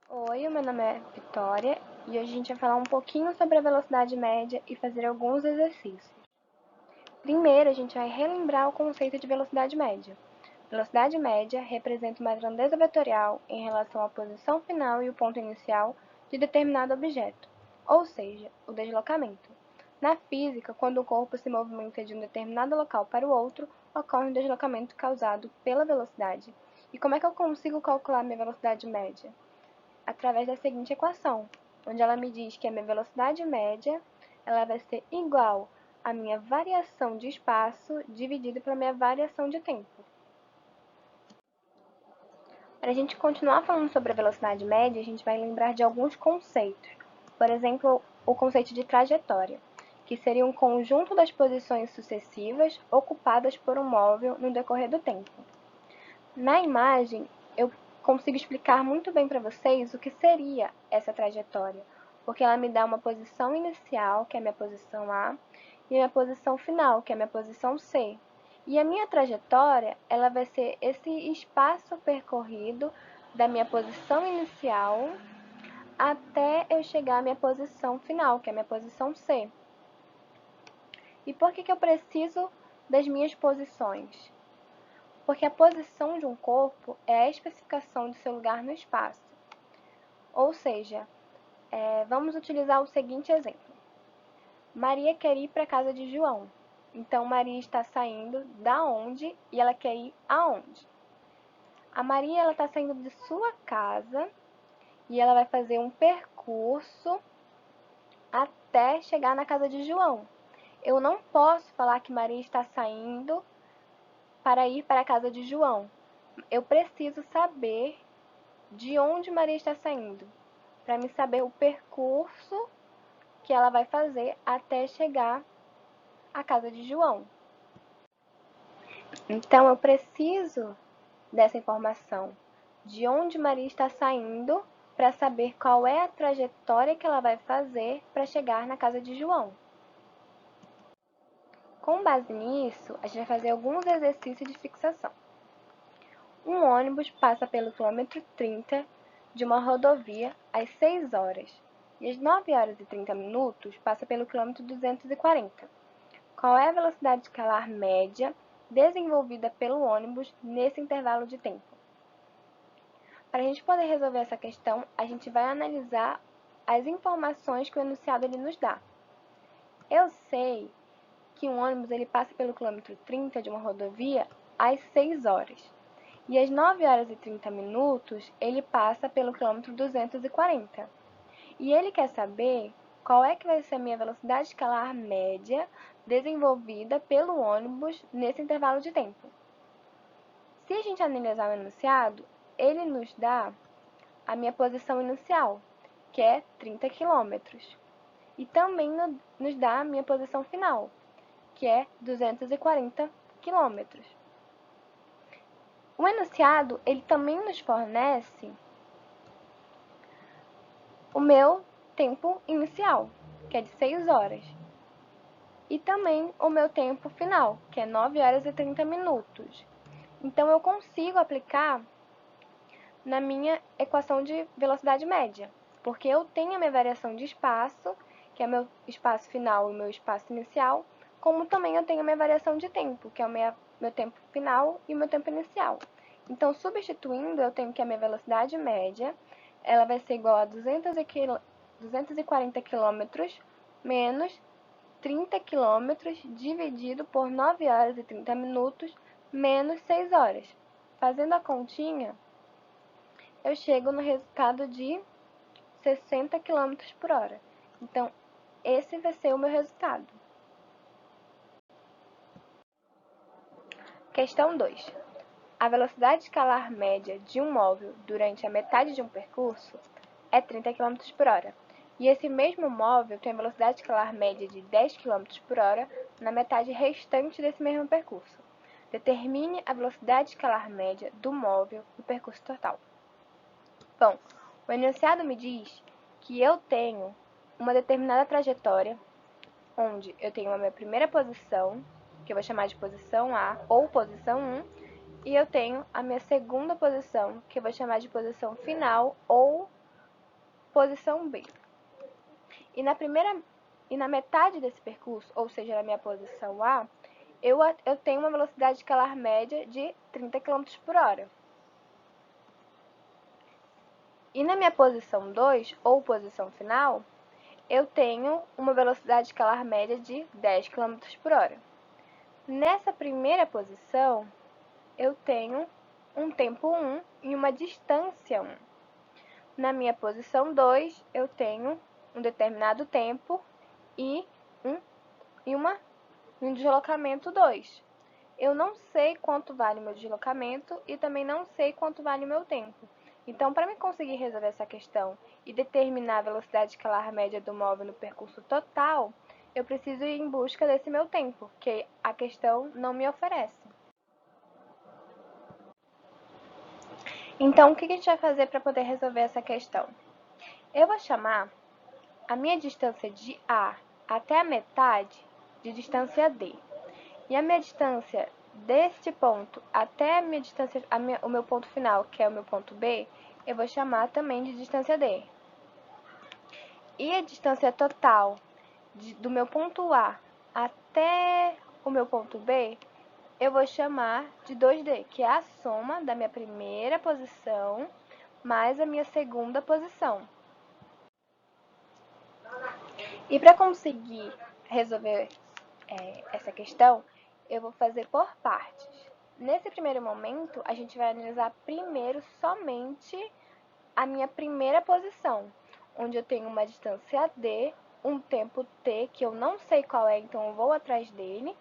Oi, meu nome é Vitória e hoje a gente vai falar um pouquinho sobre a velocidade média e fazer alguns exercícios. Primeiro, a gente vai relembrar o conceito de velocidade média. Velocidade média representa uma grandeza vetorial em relação à posição final e o ponto inicial de determinado objeto, ou seja, o deslocamento. Na física, quando o corpo se movimenta de um determinado local para o outro, ocorre um deslocamento causado pela velocidade. E como é que eu consigo calcular minha velocidade média? Através da seguinte equação, onde ela me diz que a minha velocidade média ela vai ser igual à minha variação de espaço dividido pela minha variação de tempo. Para a gente continuar falando sobre a velocidade média, a gente vai lembrar de alguns conceitos. Por exemplo, o conceito de trajetória, que seria um conjunto das posições sucessivas ocupadas por um móvel no decorrer do tempo. Na imagem, eu consigo explicar muito bem para vocês o que seria essa trajetória, porque ela me dá uma posição inicial, que é a minha posição A, e a minha posição final, que é a minha posição C. E a minha trajetória, ela vai ser esse espaço percorrido da minha posição inicial até eu chegar à minha posição final, que é a minha posição C. E por que eu preciso das minhas posições? Porque a posição de um corpo é a especificação de seu lugar no espaço. Ou seja, vamos utilizar o seguinte exemplo. Maria quer ir para a casa de João. Então, Maria está saindo da onde e ela quer ir aonde? A Maria está saindo de sua casa e ela vai fazer um percurso até chegar na casa de João. Eu não posso falar que Maria está saindo para ir para a casa de João. Eu preciso saber de onde Maria está saindo, para me saber o percurso que ela vai fazer até chegar à casa de João. Então, eu preciso dessa informação, de onde Maria está saindo, para saber qual é a trajetória que ela vai fazer para chegar na casa de João. Com base nisso, a gente vai fazer alguns exercícios de fixação. Um ônibus passa pelo quilômetro 30 de uma rodovia às 6 horas e às 9 horas e 30 minutos passa pelo quilômetro 240. Qual é a velocidade escalar média desenvolvida pelo ônibus nesse intervalo de tempo? Para a gente poder resolver essa questão, a gente vai analisar as informações que o enunciado ele nos dá. Eu sei que um ônibus ele passa pelo quilômetro 30 de uma rodovia às 6 horas. E às 9 horas e 30 minutos, ele passa pelo quilômetro 240. E ele quer saber qual é que vai ser a minha velocidade escalar média desenvolvida pelo ônibus nesse intervalo de tempo. Se a gente analisar o enunciado, ele nos dá a minha posição inicial, que é 30 km. E também nos dá a minha posição final, que é 240 km. O enunciado, ele também nos fornece o meu tempo inicial, que é de 6 horas. E também o meu tempo final, que é 9 horas e 30 minutos. Então, eu consigo aplicar na minha equação de velocidade média, porque eu tenho a minha variação de espaço, que é meu espaço final e meu espaço inicial, como também eu tenho a minha variação de tempo, que é o meu tempo final e o meu tempo inicial. Então, substituindo, eu tenho que a minha velocidade média ela vai ser igual a 240 km menos 30 km dividido por 9 horas e 30 minutos menos 6 horas. Fazendo a continha, eu chego no resultado de 60 km por hora. Então, esse vai ser o meu resultado. Questão 2. A velocidade escalar média de um móvel durante a metade de um percurso é 30 km por hora. E esse mesmo móvel tem a velocidade escalar média de 10 km por hora na metade restante desse mesmo percurso. Determine a velocidade escalar média do móvel no percurso total. Bom, o enunciado me diz que eu tenho uma determinada trajetória, onde eu tenho a minha primeira posição, que eu vou chamar de posição A ou posição 1, e eu tenho a minha segunda posição, que eu vou chamar de posição final ou posição B. E na metade desse percurso, ou seja, na minha posição A, eu tenho uma velocidade escalar média de 30 km por hora. E na minha posição 2, ou posição final, eu tenho uma velocidade escalar média de 10 km por hora. Nessa primeira posição, eu tenho um tempo 1 e uma distância 1. Na minha posição 2, eu tenho um determinado tempo e um deslocamento 2. Eu não sei quanto vale o meu deslocamento e também não sei quanto vale o meu tempo. Então, para me conseguir resolver essa questão e determinar a velocidade escalar média do móvel no percurso total, eu preciso ir em busca desse meu tempo, que a questão não me oferece. Então, o que a gente vai fazer para poder resolver essa questão? Eu vou chamar a minha distância de A até a metade de distância D. E a minha distância deste ponto até o meu ponto final, que é o meu ponto B, eu vou chamar também de distância D. E a distância total do meu ponto A até o meu ponto B, eu vou chamar de 2D, que é a soma da minha primeira posição mais a minha segunda posição. E para conseguir resolver essa questão, eu vou fazer por partes. Nesse primeiro momento, a gente vai analisar primeiro somente a minha primeira posição, onde eu tenho uma distância D, um tempo T, que eu não sei qual é, então eu vou atrás dele,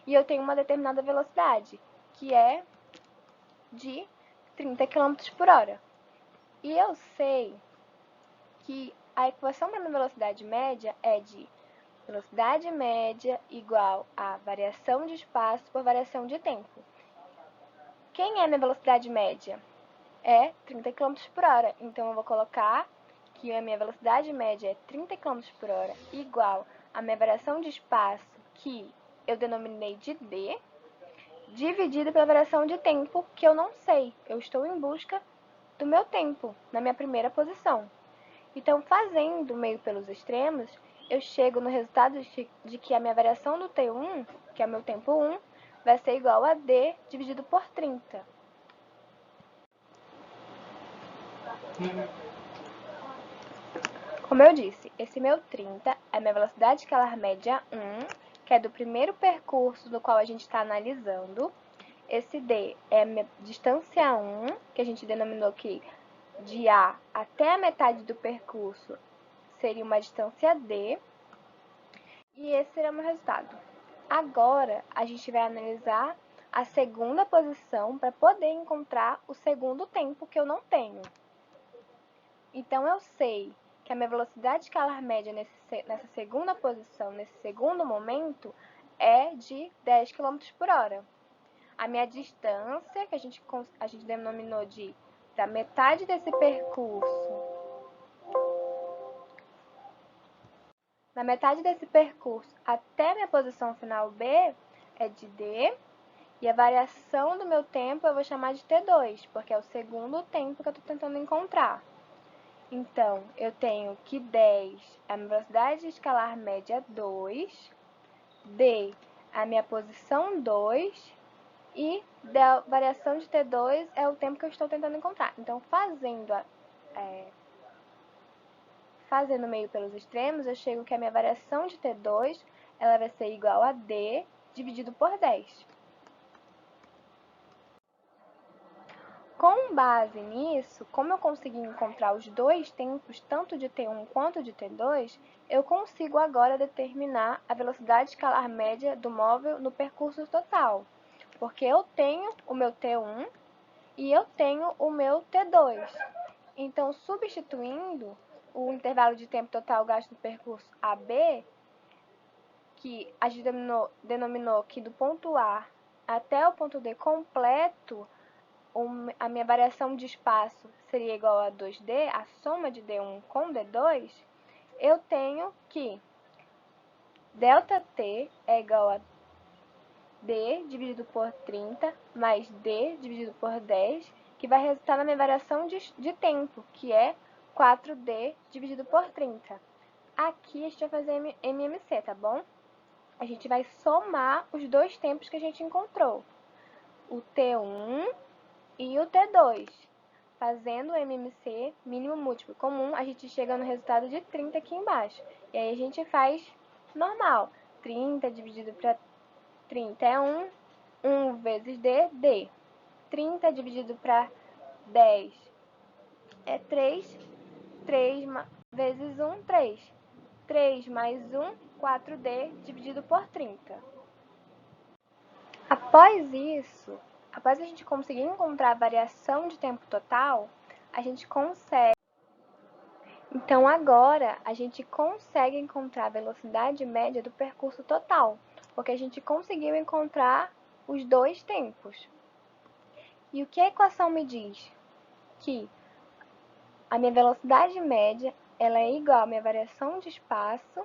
e eu tenho uma determinada velocidade, que é de 30 km por hora. E eu sei que a equação para minha velocidade média é de velocidade média igual a variação de espaço por variação de tempo. Quem é minha velocidade média? É 30 km por hora. Então, eu vou colocar que a minha velocidade média é 30 km por hora igual a minha variação de espaço, que eu denominei de D, dividido pela variação de tempo, que eu não sei. Eu estou em busca do meu tempo, na minha primeira posição. Então, fazendo meio pelos extremos, eu chego no resultado de que a minha variação do T1, que é o meu tempo 1, vai ser igual a D dividido por 30. Como eu disse, esse meu 30 é a minha velocidade escalar média 1, que é do primeiro percurso do qual a gente está analisando. Esse D é a minha distância 1, que a gente denominou aqui de A até a metade do percurso, seria uma distância D. E esse será o meu resultado. Agora, a gente vai analisar a segunda posição para poder encontrar o segundo tempo que eu não tenho. Então, eu sei que a minha velocidade escalar média nessa segunda posição, nesse segundo momento, é de 10 km por hora. A minha distância, que a gente denominou da metade desse percurso, na metade desse percurso até minha posição final B é de D, e a variação do meu tempo eu vou chamar de T2, porque é o segundo tempo que eu estou tentando encontrar. Então, eu tenho que 10 é a minha velocidade escalar média 2, D é a minha posição 2, e a variação de T2 é o tempo que eu estou tentando encontrar. Então, fazendo meio pelos extremos, eu chego que a minha variação de T2 ela vai ser igual a D dividido por 10. Com base nisso, como eu consegui encontrar os dois tempos, tanto de T1 quanto de T2, eu consigo agora determinar a velocidade escalar média do móvel no percurso total. Porque eu tenho o meu T1 e eu tenho o meu T2. Então, substituindo o intervalo de tempo total gasto no percurso AB, que a gente denominou que do ponto A até o ponto D completo, a minha variação de espaço seria igual a 2D, a soma de D1 com D2, eu tenho que ΔT é igual a D dividido por 30 mais D dividido por 10, que vai resultar na minha variação de tempo, que é 4D dividido por 30. Aqui a gente vai fazer MMC, tá bom? A gente vai somar os dois tempos que a gente encontrou, o T1 e o T2. Fazendo o MMC mínimo múltiplo comum, a gente chega no resultado de 30 aqui embaixo. E aí a gente faz normal. 30 dividido para 30 é 1, 1 vezes D, D. 30 dividido para 10 é 3, 3 vezes 1, 3. 3 mais 1, 4D dividido por 30. Após isso, após a gente conseguir encontrar a variação de tempo total, a gente consegue. Então agora a gente consegue encontrar a velocidade média do percurso total, porque a gente conseguiu encontrar os dois tempos. E o que a equação me diz? Que a minha velocidade média ela é igual à minha variação de espaço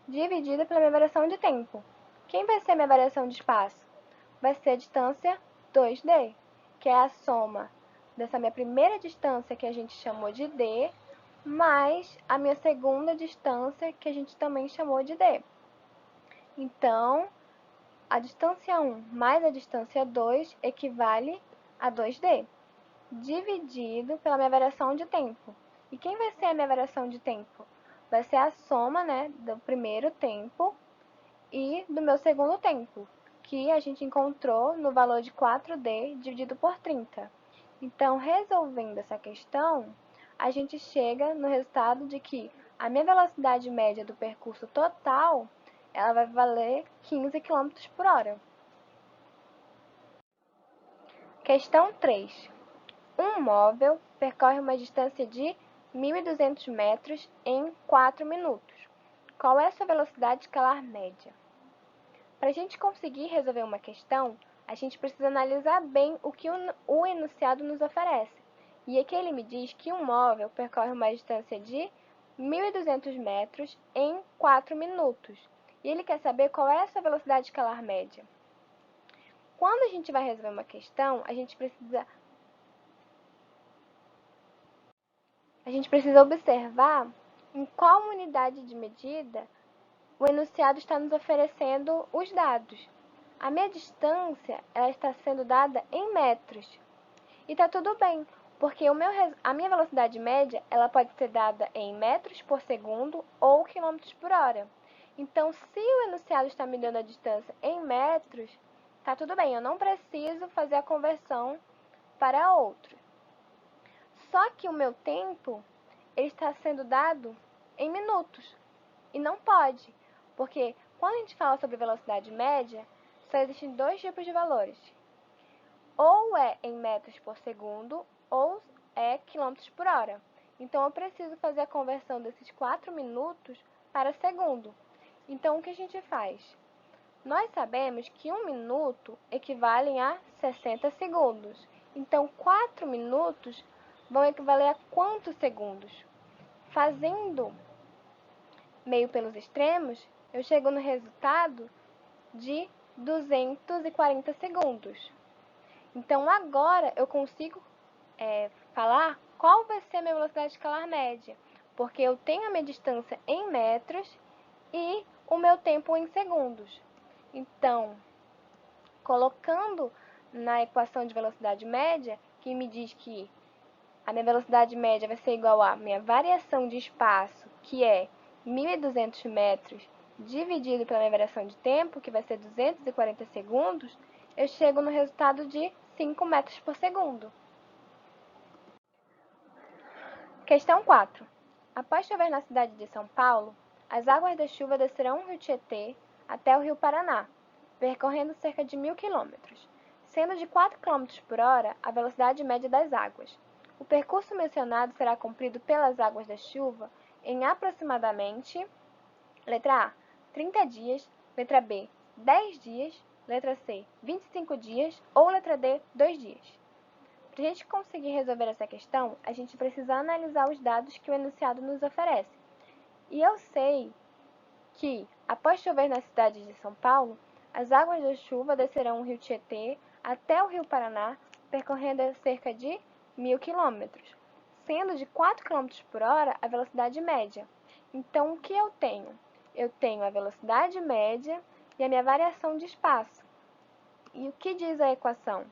dividida pela minha variação de tempo. Quem vai ser a minha variação de espaço? Vai ser a distância 2D, que é a soma dessa minha primeira distância que a gente chamou de D, mais a minha segunda distância que a gente também chamou de D. Então, a distância 1 mais a distância 2 equivale a 2D, dividido pela minha variação de tempo. E quem vai ser a minha variação de tempo? Vai ser a soma, né, do primeiro tempo e do meu segundo tempo, que a gente encontrou no valor de 4D dividido por 30. Então, resolvendo essa questão, a gente chega no resultado de que a minha velocidade média do percurso total ela vai valer 15 km por hora. Questão 3. Um móvel percorre uma distância de 1.200 metros em 4 minutos. Qual é a sua velocidade escalar média? Para a gente conseguir resolver uma questão, a gente precisa analisar bem o que o enunciado nos oferece. E aqui ele me diz que um móvel percorre uma distância de 1.200 metros em 4 minutos. E ele quer saber qual é a sua velocidade escalar média. Quando a gente vai resolver uma questão, a gente precisa observar em qual unidade de medida o enunciado está nos oferecendo os dados. A minha distância ela está sendo dada em metros. E está tudo bem, porque a minha velocidade média ela pode ser dada em metros por segundo ou quilômetros por hora. Então, se o enunciado está me dando a distância em metros, está tudo bem, eu não preciso fazer a conversão para outro. Só que o meu tempo ele está sendo dado em minutos. E não pode, porque quando a gente fala sobre velocidade média, só existem dois tipos de valores. Ou é em metros por segundo, ou é quilômetros por hora. Então, eu preciso fazer a conversão desses 4 minutos para segundo. Então, o que a gente faz? Nós sabemos que 1 minuto equivale a 60 segundos. Então, 4 minutos vão equivaler a quantos segundos? Fazendo meio pelos extremos, eu chego no resultado de 240 segundos. Então, agora eu consigo falar qual vai ser a minha velocidade escalar média, porque eu tenho a minha distância em metros e o meu tempo em segundos. Então, colocando na equação de velocidade média, que me diz que a minha velocidade média vai ser igual a minha variação de espaço, que é 1.200 metros, dividido pela minha variação de tempo, que vai ser 240 segundos, eu chego no resultado de 5 metros por segundo. Questão 4. Após chover na cidade de São Paulo, as águas da chuva descerão o rio Tietê até o rio Paraná, percorrendo cerca de 1.000 quilômetros, sendo de 4 km por hora a velocidade média das águas. O percurso mencionado será cumprido pelas águas da chuva em aproximadamente, letra A, 30 dias, letra B, 10 dias, letra C, 25 dias ou letra D, 2 dias. Para a gente conseguir resolver essa questão, a gente precisa analisar os dados que o enunciado nos oferece. E eu sei que, após chover na cidade de São Paulo, as águas da chuva descerão o rio Tietê até o rio Paraná, percorrendo cerca de 1.000 quilômetros, sendo de 4 km por hora a velocidade média. Então, o que eu tenho? Eu tenho a velocidade média e a minha variação de espaço. E o que diz a equação?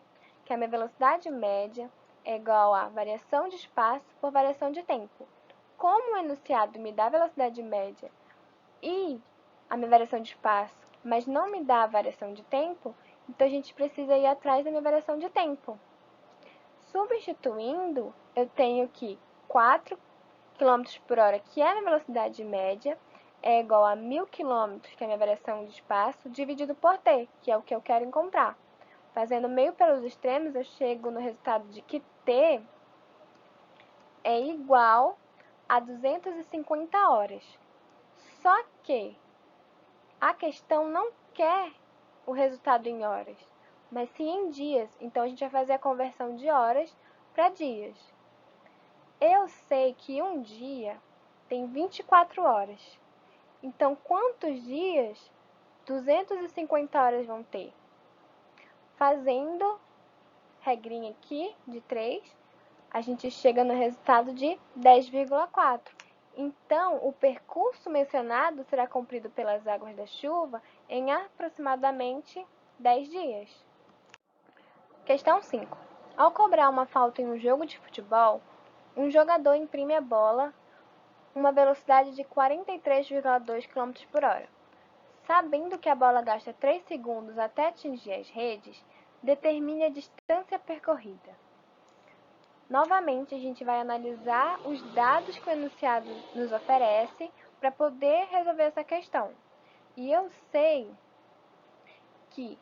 Que a minha velocidade média é igual a variação de espaço por variação de tempo. Como o enunciado me dá a velocidade média e a minha variação de espaço, mas não me dá a variação de tempo, então a gente precisa ir atrás da minha variação de tempo. Substituindo, eu tenho que 4 km por hora, que é a minha velocidade média, é igual a 1000 km, que é a minha variação de espaço, dividido por t, que é o que eu quero encontrar. Fazendo meio pelos extremos, eu chego no resultado de que t é igual a 250 horas. Só que a questão não quer o resultado em horas, mas sim em dias. Então, a gente vai fazer a conversão de horas para dias. Eu sei que um dia tem 24 horas. Então, quantos dias 250 horas vão ter? Fazendo regrinha aqui de 3, a gente chega no resultado de 10,4. Então, o percurso mencionado será cumprido pelas águas da chuva em aproximadamente 10 dias. Questão 5. Ao cobrar uma falta em um jogo de futebol, um jogador imprime a bola uma velocidade de 43,2 km por hora. Sabendo que a bola gasta 3 segundos até atingir as redes, determine a distância percorrida. Novamente, a gente vai analisar os dados que o enunciado nos oferece para poder resolver essa questão. E eu sei que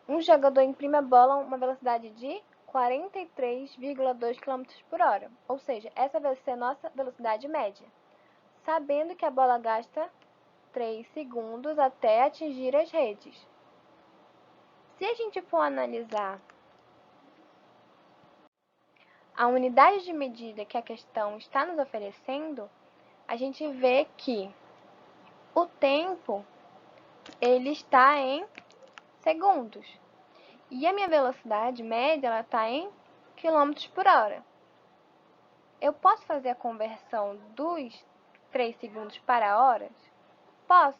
um jogador imprime a bola a uma velocidade de 43,2 km por hora, ou seja, essa vai ser a nossa velocidade média. Sabendo que a bola gasta 3 segundos até atingir as redes. Se a gente for analisar a unidade de medida que a questão está nos oferecendo, a gente vê que o tempo ele está em segundos. E a minha velocidade média ela está em quilômetros por hora. Eu posso fazer a conversão dos 3 segundos para horas? Posso,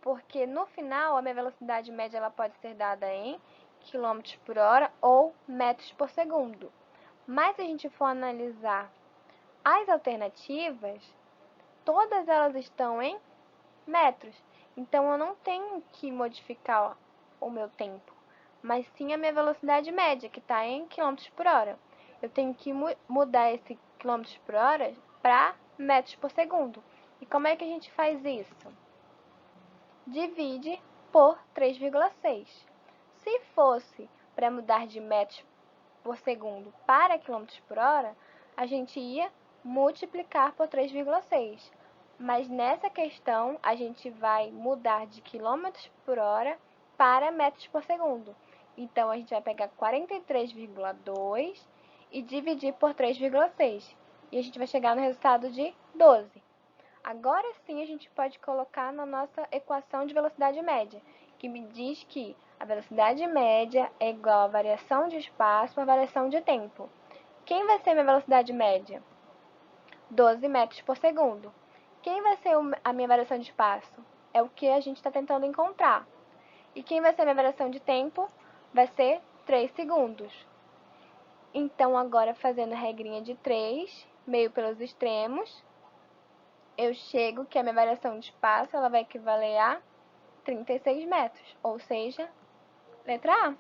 porque no final a minha velocidade média ela pode ser dada em quilômetros por hora ou metros por segundo. Mas se a gente for analisar as alternativas, todas elas estão em metros. Então eu não tenho que modificar o meu tempo, mas sim a minha velocidade média, que está em quilômetros por hora. Eu tenho que mudar esse quilômetros por hora para metros por segundo. E como é que a gente faz isso? Divide por 3,6. Se fosse para mudar de metros por segundo para quilômetros por hora, a gente ia multiplicar por 3,6. Mas nessa questão, a gente vai mudar de quilômetros por hora para metros por segundo. Então, a gente vai pegar 43,2 e dividir por 3,6. E a gente vai chegar no resultado de 12. Agora sim, a gente pode colocar na nossa equação de velocidade média, que me diz que a velocidade média é igual a variação de espaço por variação de tempo. Quem vai ser a minha velocidade média? 12 metros por segundo. Quem vai ser a minha variação de espaço? É o que a gente está tentando encontrar. E quem vai ser a minha variação de tempo? Vai ser 3 segundos. Então, agora fazendo a regrinha de 3, meio pelos extremos, eu chego que a minha variação de espaço ela vai equivaler a 36 metros, ou seja, letra A.